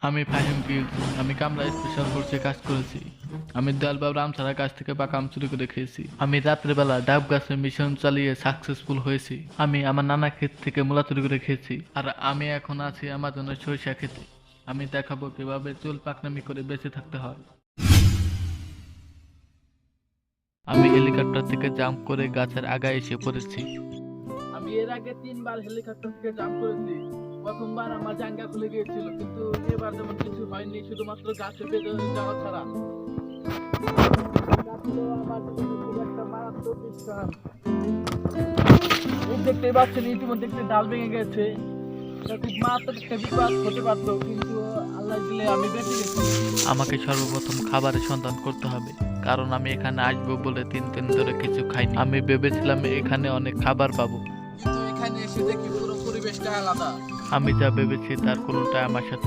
আমি ফাহিম গিয়েছি, আমি কামরা স্পেশাল ফোর্সে কাজ করেছি। আমি দয়ালবাবু রামছাড়ার কাছ থেকে পাকা আম চুরি করে খেয়েছি। আমি রাত্রেবেলা ডাব গাছের মিশন চালিয়ে সাকসেসফুল হয়েছি। আমি আমার নানা ক্ষেত থেকে মূলা চুরি করে খেয়েছি। আর আমি এখন আছি আমার জন্য সরিষা খেতে। আমি দেখাবো কিভাবে চুল পাকনামি করে বেঁচে থাকতে হয়। আমি হেলিকপ্টার থেকে জাম্প করে গাছের আগায় এসে পড়েছি। আমি এর আগে 3 বার হেলিকপ্টার থেকে জাম্প করেছি। প্রথমবার আমার জাঙ্গা খুলে গিয়েছিল, কিন্তু এবার তেমন কিছু হয়নি, শুধুমাত্র গাছে বেঁধে যাওয়া ছাড়া। এটা ছিল আমার জীবনের খুব একটা মারাত্মক স্থান। এই দেখতেই পাচ্ছেন ইতিমধ্যে একটি ডাল ভেঙে গেছে। এটা খুব মারাত্মক একটা বিপদ হতে পারতো, কিন্তু আল্লাহ দিলে আমি বেঁচে গেছি। আমাকে সর্বপ্রথম খাবারের সন্ধান করতে হবে, কারণ আমি এখানে আসবো বলে 3 দিন ধরে কিছু খাইনি। আমি ভেবেছিলাম এখানে অনেক খাবার পাবো, কিন্তু এখানে এসে দেখি পুরো পরিবেশটা আলাদা। আমি যা ভেবেছি তার কোনোটাই আমার সাথে